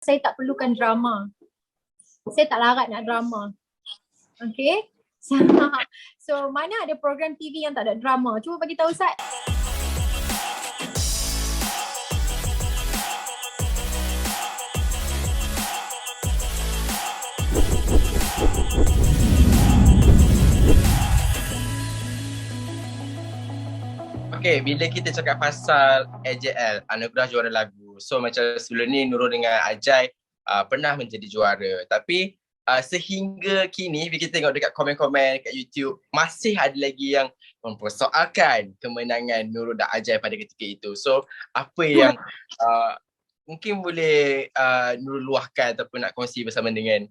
saya tak perlukan drama. Saya tak larat nak drama. Okay. So mana ada program TV yang tak ada drama? Cuba bagi tahu Sat. Okay, bila kita cakap pasal AJL, Anugerah Juara Lagu. So macam sebelum ni Nurul dengan Ajai pernah menjadi juara. Tapi sehingga kini bila kita tengok dekat komen-komen dekat YouTube, masih ada lagi yang mempersoalkan kemenangan Nurul dan Ajai pada ketika itu. So apa yang mungkin boleh Nurul luahkan ataupun nak kongsi bersama dengan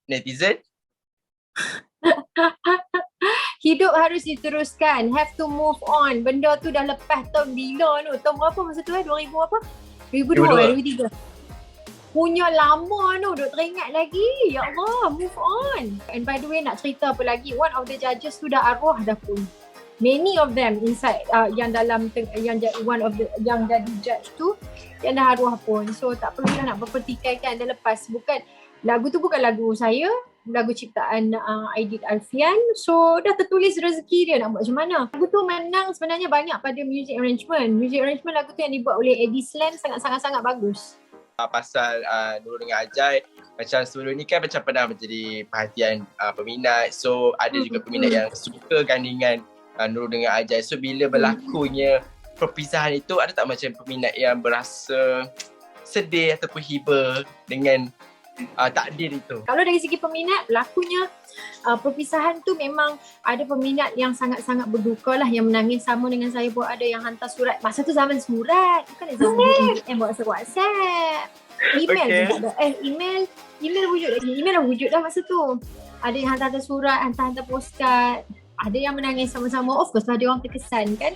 netizen? Hidup harus diteruskan, have to move on. Benda tu dah lepas tahun bila tu? Tahun berapa masa tu 2000 apa? 2002, 2003. Punya lama tu, duk teringat lagi. Ya Allah, move on. And by the way, nak cerita apa lagi, one of the judges tu dah arwah dah pun. Many of them inside yang dalam yang one of the yang jadi judge tu yang dah arwah pun. So tak perlulah nak berpertikaikan, dah lepas. Bukan lagu tu bukan lagu saya, lagu ciptaan Aidit Alfian. So dah tertulis rezeki dia nak buat macam mana. Lagu tu menang sebenarnya banyak pada music arrangement. Music arrangement lagu tu yang dibuat oleh Eddie Slam sangat-sangat bagus. Pasal Nurul dengan Ajai, macam sebelum ni kan macam pernah menjadi perhatian peminat. So ada juga peminat yang suka gandingan Nurul dengan Ajai. So bila berlakunya perpisahan itu, ada tak macam peminat yang berasa sedih ataupun hiba dengan takdir itu? Kalau dari segi peminat, berlakunya perpisahan tu memang ada peminat yang sangat-sangat berduka lah, yang menangis sama dengan saya pun. Ada yang hantar surat, masa tu zaman surat, bukan zaman WhatsApp. Email juga dah. Email wujud dah masa tu. Ada yang hantar surat, hantar postcard. Ada yang menangis sama-sama. Of course ada orang terkesan kan.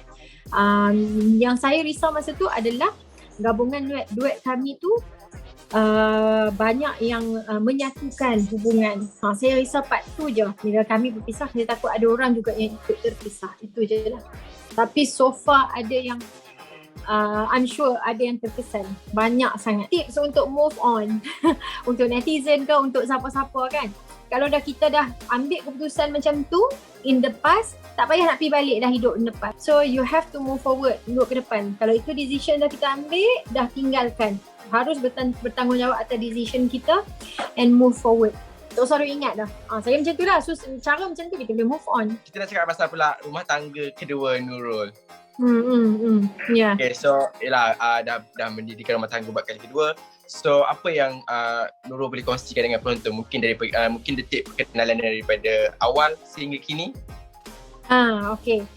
Yang saya risau masa tu adalah gabungan duet kami tu banyak yang menyatukan hubungan. Saya risau part tu je. Bila kami berpisah, saya takut ada orang juga yang ikut terpisah. Itu je lah. Tapi so far ada yang I'm sure ada yang terkesan. Banyak sangat. Tips untuk move on. Untuk netizen ke, untuk siapa-siapa kan. Kalau kita dah ambil keputusan macam tu in the past, tak payah nak pergi balik dah hidup in the past. So you have to move forward, duduk ke depan. Kalau itu decision dah kita ambil, dah tinggalkan. Harus bertanggungjawab atas decision kita and move forward. Tak usah ingat dah. Saya macam tu lah. So cara macam tu kita boleh move on. Kita nak cakap pasal pula rumah tangga kedua Nurul. Yeah. Okay, so dah mendirikan rumah tangga buat kali kedua. So apa yang Nurul boleh kongsikan dengan penonton? Mungkin mungkin detik perkenalan daripada awal sehingga kini. Okay.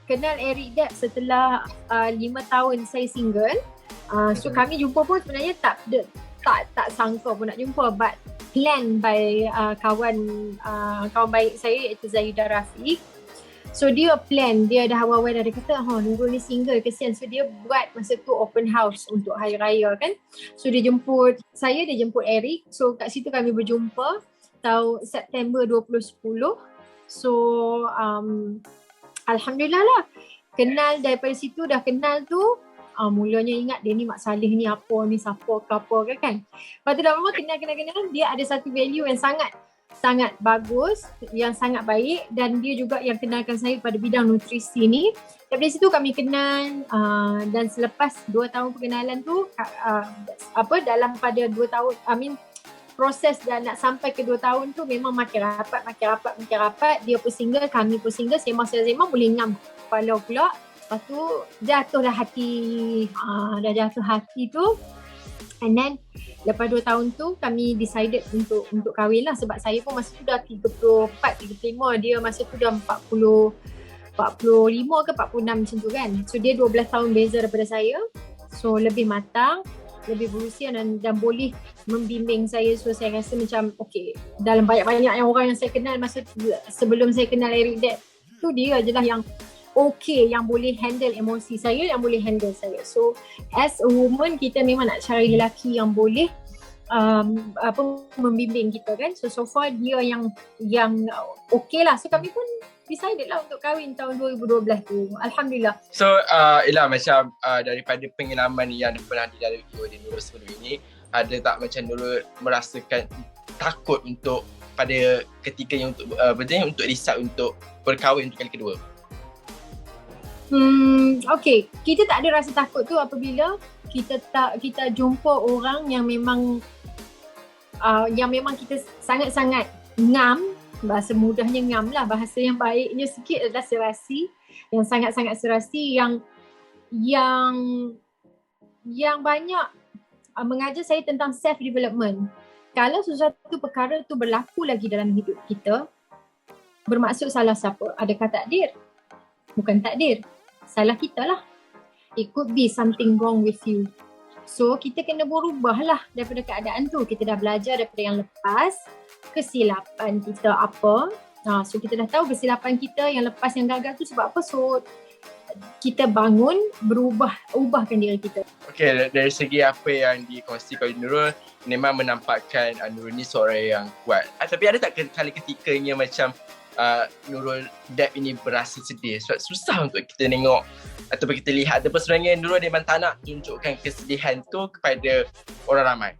Kenal Eric Depp setelah 5 tahun saya single. So kami jumpa pun sebenarnya tak sangka pun nak jumpa, but plan by kawan baik saya iaitu Zahidah Rafiq. So dia plan, dia dah awal-awal dah kata Nurul ni single, kesian. So dia buat masa tu open house untuk hari raya kan. So dia jemput saya, dia jemput Eric. So kat situ kami berjumpa tahun September 2010. So Alhamdulillah lah, kenal daripada situ. Dah kenal tu mulanya ingat dia ni Mak Saleh ni apa ni, siapa ke apa ke kan. Lepas tu dah lama kenal, dia ada satu value yang sangat bagus, yang sangat baik, dan dia juga yang kenalkan saya pada bidang nutrisi ni. Dari situ kami kenal dan selepas 2 tahun perkenalan tu dalam pada 2 tahun proses dan nak sampai ke 2 tahun tu memang makin rapat. Dia pun single, kami pun single, sembang boleh ngam kepala pula. Lepas tu jatuhlah hati. Dah jatuh hati tu. And then lepas 2 tahun tu kami decided untuk kahwin lah. Sebab saya pun masa tu dah 34, 35. Dia masa tu dah 45 ke 46 macam tu kan. So dia 12 tahun beza daripada saya. So lebih matang, lebih berusia dan boleh membimbing saya. So saya rasa macam okay, dalam banyak-banyak yang orang yang saya kenal masa sebelum saya kenal Eric Depp tu, dia je lah yang okay, yang boleh handle emosi saya, yang boleh handle saya. So as a woman, kita memang nak cari lelaki yang boleh membimbing kita kan. So far dia yang okay lah. So kami pun decided lah untuk kahwin tahun 2012 tu. Alhamdulillah. So macam daripada pengalaman yang pernah dilalui oleh Nurul sebelum ini, ada tak macam Nurul merasakan takut untuk pada ketika yang untuk decide untuk berkahwin untuk kali kedua? Okay, kita tak ada rasa takut tu apabila kita jumpa orang yang memang kita sangat-sangat ngam. Bahasa mudahnya ngam lah, bahasa yang baiknya sikit adalah serasi, yang sangat-sangat serasi, yang banyak mengajar saya tentang self development. Kalau sesuatu perkara tu berlaku lagi dalam hidup kita, bermaksud salah siapa? Adakah takdir? Bukan takdir, salah kita lah. It could be something wrong with you. So kita kena berubah lah daripada keadaan tu. Kita dah belajar daripada yang lepas, kesilapan kita apa. So kita dah tahu kesilapan kita yang lepas, yang gagal tu sebab apa. So kita bangun, ubahkan diri kita. Okay, dari segi apa yang dikongsikan oleh Nurul, memang menampakkan Nurul ni seorang yang kuat. Tapi ada tak kali ketikanya macam Nurul Deb ini berasa sedih? Sebab susah untuk kita tengok ataupun kita lihat, ataupun sebenarnya Nurul memang tak nak tunjukkan kesedihan tu kepada orang ramai.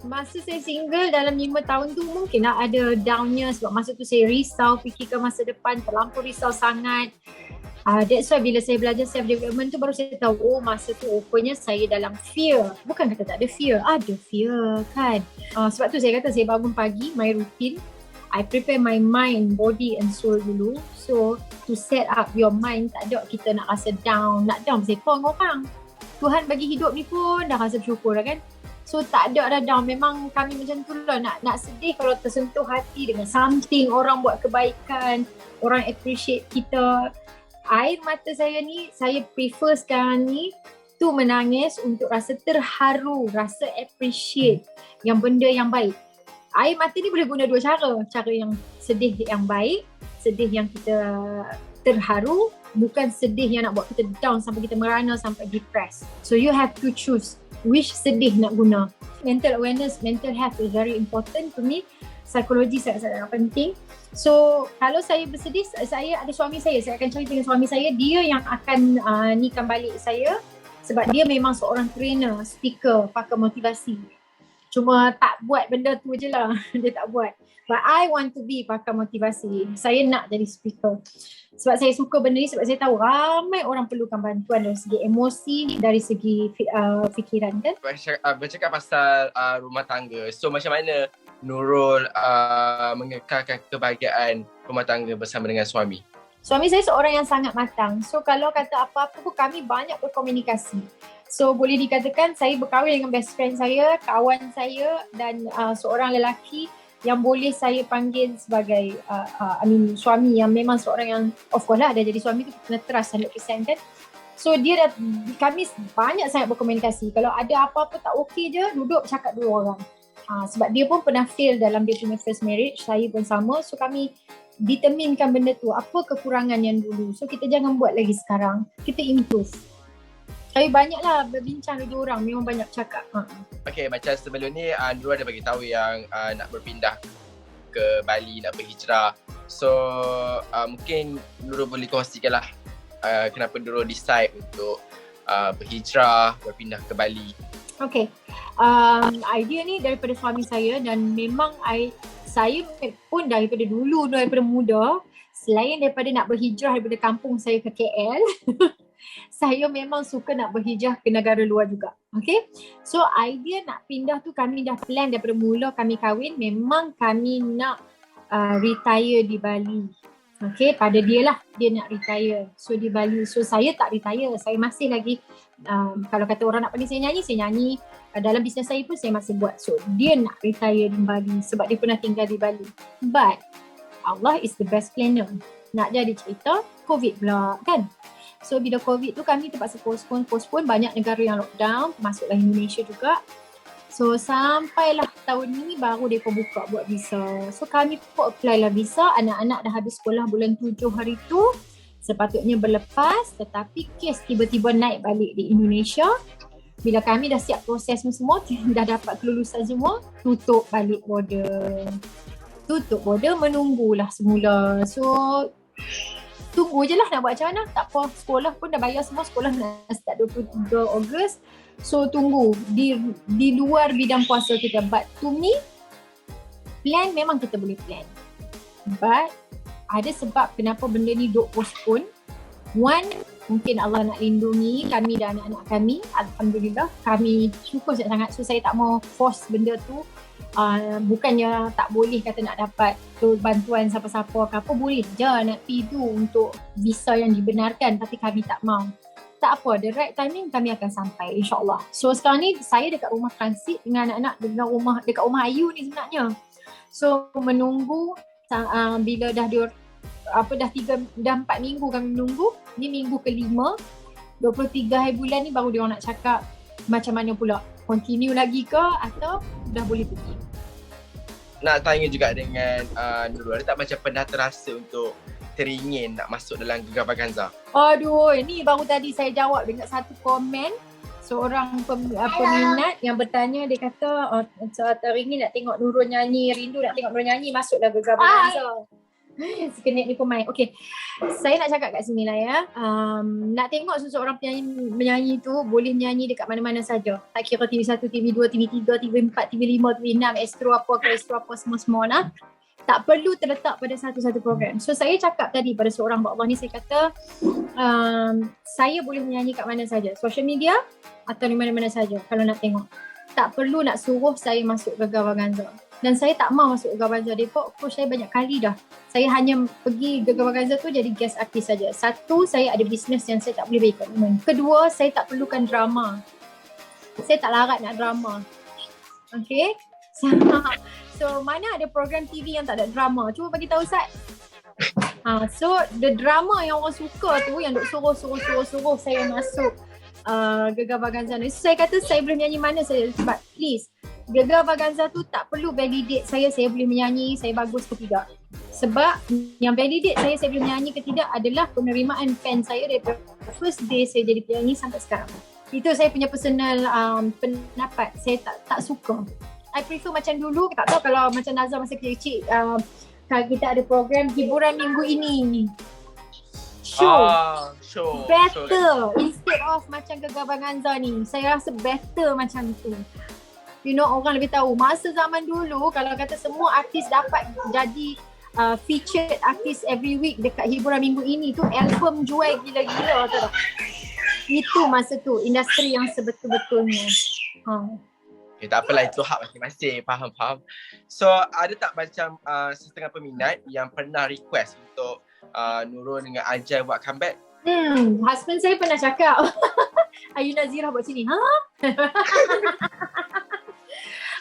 Masa saya single dalam 5 tahun tu mungkin lah ada downnya, sebab masa tu saya risau, fikirkan masa depan, terlampau risau sangat. That's why bila saya belajar self development tu baru saya tahu, masa tu rupanya saya dalam fear. Bukan kata tak ada fear, ada fear kan. Sebab tu saya kata saya bangun pagi, my routine, I prepare my mind, body and soul dulu. So to set up your mind, tak ada kita nak rasa down, nak down pasal orang. Tuhan bagi hidup ni pun dah rasa bersyukur lah kan. So tak ada dah down. Memang kami macam tu lah, nak sedih kalau tersentuh hati dengan something, orang buat kebaikan, orang appreciate kita. Air mata saya ni, saya prefer sekarang ni tu menangis untuk rasa terharu, rasa appreciate yang benda yang baik. Air mata ni boleh guna 2 cara. Cara yang sedih yang baik, sedih yang kita terharu, bukan sedih yang nak buat kita down sampai kita merana, sampai depressed. So you have to choose which sedih nak guna. Mental awareness, mental health is very important to me. Psikologi sangat-sangat penting. So kalau saya bersedih, saya ada suami saya akan cari dengan suami saya. Dia yang akan nikan balik saya, sebab dia memang seorang trainer, speaker, pakar motivasi. Cuma tak buat benda tu je lah. Dia tak buat. But I want to be pakar motivasi. Saya nak jadi speaker. Sebab saya suka benda ni, sebab saya tahu ramai orang perlukan bantuan dari segi emosi, dari segi fikiran kan. Bercakap pasal rumah tangga. So macam mana Nurul mengekalkan kebahagiaan rumah tangga bersama dengan suami? Suami saya seorang yang sangat matang. So kalau kata apa-apa pun kami banyak berkomunikasi. So boleh dikatakan saya berkahwin dengan best friend saya, kawan saya dan seorang lelaki yang boleh saya panggil sebagai suami, yang memang seorang yang of course lah dah jadi suami tu kena trust 100% kan. So kami banyak sangat berkomunikasi. Kalau ada apa-apa tak okey je, duduk cakap 2 orang. Sebab dia pun pernah fail dalam dia punya first marriage, saya pun sama. So kami determinekan benda tu, apa kekurangan yang dulu. So kita jangan buat lagi sekarang, kita improve. Tapi banyaklah berbincang dengan 2 orang, memang banyak cakap. Okay, macam sebelum ni Nurul ada bagi tahu yang nak berpindah ke Bali, nak berhijrah. So mungkin Nurul boleh kongsikan lah kenapa Nurul decide untuk berhijrah, berpindah ke Bali. Okay, idea ni daripada suami saya, dan memang saya pun daripada dulu, daripada muda, selain daripada nak berhijrah daripada kampung saya ke KL, saya memang suka nak berhijrah ke negara luar juga. Okay, so idea nak pindah tu kami dah plan daripada mula kami kahwin. Memang kami nak retire di Bali. Okay, pada dia lah, dia nak retire. So di Bali, so saya tak retire. Saya masih lagi, kalau kata orang nak panggil saya nyanyi. Dalam bisnes saya pun saya masih buat. So dia nak retire di Bali sebab dia pernah tinggal di Bali. But Allah is the best planner. Nak jadi cerita, COVID pula kan. So bila COVID tu kami terpaksa postpone, banyak negara yang lockdown, masuklah Indonesia juga. So sampailah tahun ni baru mereka buka buat visa. So kami pun apply lah visa, anak-anak dah habis sekolah bulan 7 hari tu. Sepatutnya berlepas, tetapi kes tiba-tiba naik balik di Indonesia. Bila kami dah siap proses semua, dah dapat kelulusan semua, tutup balik border. Menunggulah semula. So tunggu je lah nak buat macam mana. Tak apa, sekolah pun dah bayar semua, sekolah nak start 23 Ogos. So tunggu di luar bidang puasa kita. But to me, plan memang kita boleh plan. But ada sebab kenapa benda ni duk postpone. One, mungkin Allah nak lindungi kami dan anak-anak kami. Alhamdulillah, kami syukur sangat. So saya tak mau force benda tu. Bukannya tak boleh kata nak dapat bantuan siapa-siapa ke apa, boleh je nak pergi tu untuk visa yang dibenarkan, tapi kami tak mau. Tak apa, the right timing kami akan sampai insyaAllah. So sekarang ni saya dekat rumah transit dengan anak-anak dekat rumah Ayu ni sebenarnya. So menunggu bila dah 4 minggu kami menunggu. Ni minggu ke-5, 23 hari bulan ni baru dia orang nak cakap macam mana pula, continue lagi ke atau dah boleh pergi. Nak tanya juga dengan Nurul, ada tak macam pernah terasa untuk teringin nak masuk dalam Gegar Vaganza? Aduh, ni baru tadi saya jawab dengan satu komen seorang peminat yang bertanya. Dia kata teringin nak tengok Nurul nyanyi, rindu nak tengok Nurul nyanyi, masuklah Gegar Vaganza. Sekenit ni pemain. Okay, saya nak cakap kat sini lah ya. Nak tengok seseorang menyanyi tu boleh menyanyi dekat mana-mana saja. Tak kira TV1, TV2, TV3, TV4, TV5, TV6, Astro apa semua lah. Tak perlu terletak pada satu-satu program. So saya cakap tadi pada seorang Allah ni, saya kata saya boleh menyanyi kat mana saja, social media atau di mana-mana saja kalau nak tengok. Tak perlu nak suruh saya masuk Gegar Vaganza. Dan saya tak mau masuk Gegar Vaganza. Depok approach saya banyak kali dah. Saya hanya pergi Gegar Vaganza tu jadi guest artist saja. Satu, saya ada bisnes yang saya tak boleh beri komitmen. Kedua, saya tak perlukan drama. Saya tak larat nak drama. Okay? So mana ada program TV yang tak ada drama? Cuba bagi tahu Sat. So the drama yang orang suka tu, yang duk suruh saya masuk Gegar Vaganza ni. So, saya kata saya boleh menyanyi mana saja. Sebab please, Gegar Vaganza tu tak perlu validate saya boleh menyanyi, saya bagus ke tidak. Sebab yang validate saya boleh menyanyi ke tidak adalah penerimaan fan saya daripada first day saya jadi penyanyi sampai sekarang. Itu saya punya personal pendapat. Saya tak suka. I prefer macam dulu, tak tahu kalau macam Nazar masa kecil-kecil, kalau kita ada program hiburan minggu ini. Show better instead of macam Gegar Vaganza ni. Saya rasa better macam tu. You know, orang lebih tahu. Masa zaman dulu kalau kata semua artis dapat jadi featured artis every week dekat hiburan minggu ini tu, album jual gila-gila tu. Itu masa tu industri yang sebetul-betulnya. Okay, tak apalah, itu hak masing-masing, faham. So ada tak macam setengah peminat yang pernah request untuk Nurul dengan Ajai buat comeback? Husband saya pernah cakap Ayu Nazirah buat sini.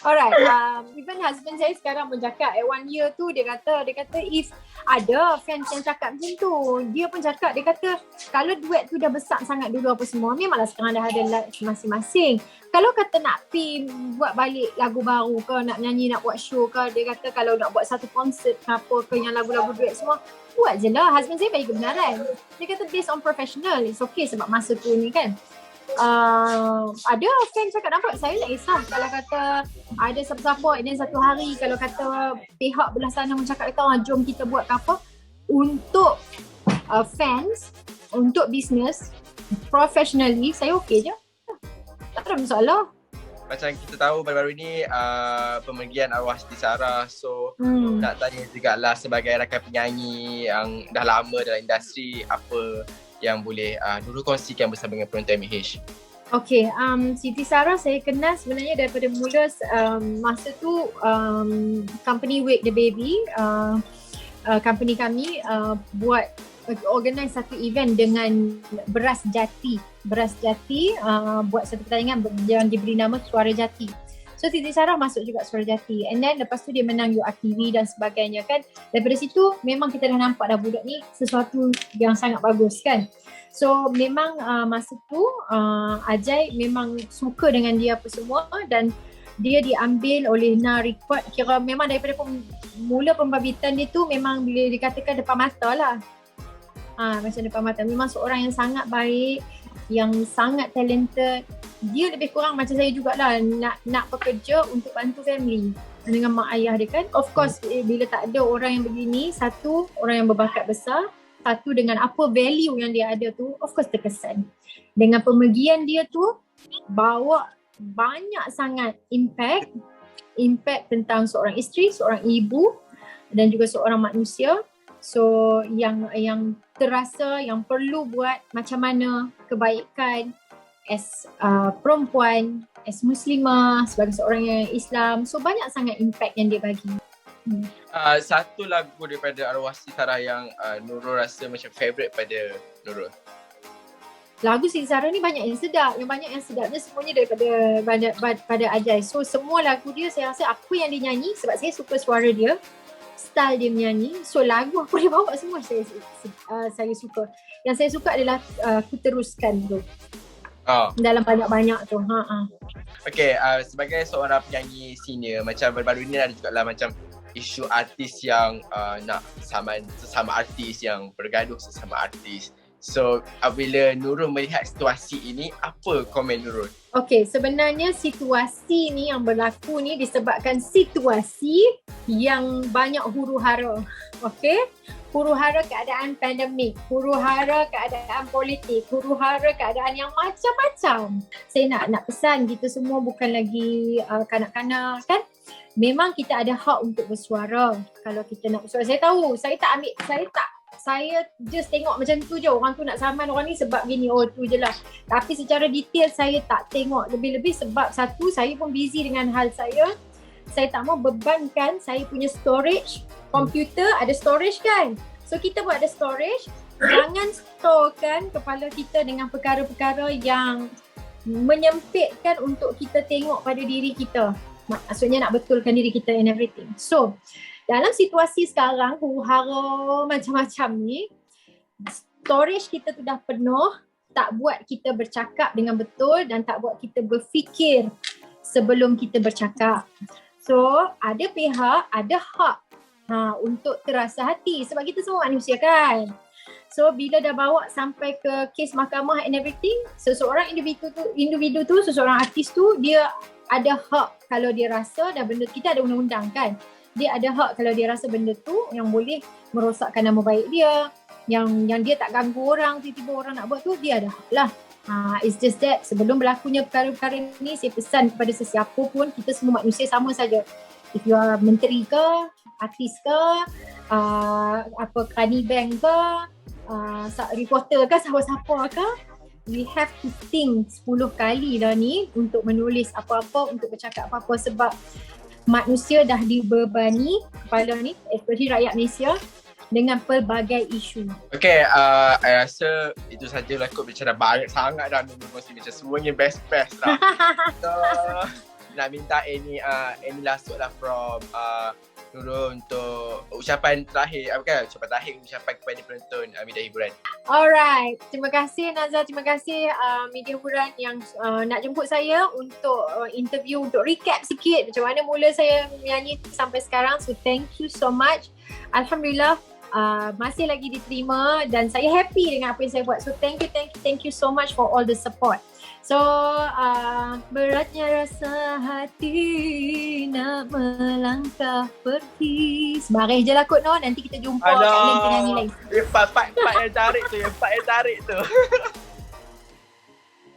Alright, even husband saya sekarang pun cakap at 1 year tu dia kata if ada fans yang cakap macam tu, dia pun cakap, dia kata kalau duet tu dah besar sangat dulu apa semua, memanglah sekarang dah ada likes masing-masing. Kalau kata nak pergi buat balik lagu baru ke, nak nyanyi, nak buat show ke, dia kata kalau nak buat satu konsert ke apa ke yang lagu-lagu duet semua, buat je lah. Husband saya bagi kebenaran. Dia kata based on professional, it's okay sebab masa tu ni kan. Ada fan cakap nampak saya tak kisah kalau kata ada siapa-siapa dan satu hari kalau kata pihak belah sana mencakap kata jom kita buat apa untuk fans, untuk business professionally, saya okey je, tak ada masalah. Macam kita tahu baru-baru ni pemergian arwah Siti Sarah. So nak tanya jugalah sebagai rakan penyanyi yang dah lama dalam industri, apa yang boleh Nurul kongsikan bersama dengan penonton MH? Okay, Siti Sarah saya kenal sebenarnya daripada mula masa tu company Wake the Baby, company kami buat organize satu event dengan Beras Jati, buat satu pertandingan yang diberi nama Suara Jati. So Siti Sarah masuk juga Suara Jati, and then lepas tu dia menang URTV dan sebagainya kan. Daripada situ memang kita dah nampak dah budak ni sesuatu yang sangat bagus kan. So memang masa tu Ajai memang suka dengan dia apa semua, dan dia diambil oleh Na Record. Kira memang daripada mula pembabitan dia tu memang bila dikatakan depan mata lah. Macam depan mata. Memang seorang yang sangat baik, yang sangat talented. Dia lebih kurang macam saya jugalah, nak bekerja untuk bantu family dengan mak ayah dia kan. Of course bila tak ada orang yang begini, satu orang yang berbakat besar, satu dengan apa value yang dia ada tu, of course terkesan. Dengan pemergian dia tu bawa banyak sangat impact tentang seorang isteri, seorang ibu dan juga seorang manusia. So yang terasa yang perlu buat macam mana kebaikan as perempuan, as muslimah, sebagai seorang yang Islam. So banyak sangat impact yang dia bagi. Satu lagu daripada arwah Siti Sarah yang Nurul rasa macam favourite pada Nurul. Lagu Siti Sarah ni banyak yang sedap. Yang banyak yang sedapnya semuanya daripada Ajai. So semua lagu dia saya rasa apa yang dia nyanyi, sebab saya suka suara dia, style dia menyanyi. So lagu apa dia bawa semua saya suka. Yang saya suka adalah Ku Teruskan tu. Dalam banyak-banyak tu. Okay, sebagai seorang penyanyi senior, macam baru-baru ni ada juga lah macam isu artis yang nak sesama artis, yang bergaduh sesama artis. So, apabila Nurul melihat situasi ini, apa komen Nurul? Okay, sebenarnya situasi ni yang berlaku ni disebabkan situasi yang banyak huru-hara. Okay? Huru-hara keadaan pandemik, huru-hara keadaan politik, huru-hara keadaan yang macam-macam. Saya nak pesan kita semua bukan lagi kanak-kanak kan? Memang kita ada hak untuk bersuara. Kalau kita nak bersuara, saya tahu, saya just tengok macam tu je, orang tu nak saman orang ni sebab gini, tu je lah. Tapi secara detail saya tak tengok lebih-lebih sebab satu, saya pun busy dengan hal saya. Saya tak mau bebankan saya punya storage, komputer ada storage kan. So kita buat ada storage, jangan storekan kepala kita dengan perkara-perkara yang menyempitkan untuk kita tengok pada diri kita. Maksudnya nak betulkan diri kita and everything. So dalam situasi sekarang, huru-hara macam-macam ni, storage kita tu dah penuh, tak buat kita bercakap dengan betul dan tak buat kita berfikir sebelum kita bercakap. So, ada pihak, ada hak untuk terasa hati sebab kita semua manusia kan. So, bila dah bawa sampai ke kes mahkamah and everything, seseorang individu tu, seseorang artis tu, dia ada hak kalau dia rasa, dan benda kita ada undang-undang kan. Dia ada hak kalau dia rasa benda tu yang boleh merosakkan nama baik dia, yang dia tak ganggu orang, tiba-tiba orang nak buat tu, dia ada hak lah. It's just that sebelum berlakunya perkara-perkara ni, saya pesan kepada sesiapa pun, kita semua manusia sama saja. If you are menteri ke, artis ke, Kani Bank ke, reporter ke, siapa-siapa ke, we have to think 10 kali lah ni untuk menulis apa-apa, untuk bercakap apa-apa, sebab manusia dah dibebani kepala ni, especially rakyat Malaysia, dengan pelbagai isu. Okay, I rasa itu sajalah kot, bicara banyak sangat dah Nurul kongsi, macam semuanya best-best lah. So, nak minta any last word lah from Nurul untuk ucapan terakhir, ucapan kepada penonton media hiburan. Alright, terima kasih Nazar, terima kasih media hiburan yang nak jemput saya untuk interview, untuk recap sikit macam mana mula saya menyanyi sampai sekarang. So thank you so much. Alhamdulillah masih lagi diterima dan saya happy dengan apa yang saya buat. So thank you so much for all the support. So beratnya rasa hati nak melangkah pergi. Sebarang je lah kot nanti kita jumpa kat lain penyanyi lain. Part yang tarik tu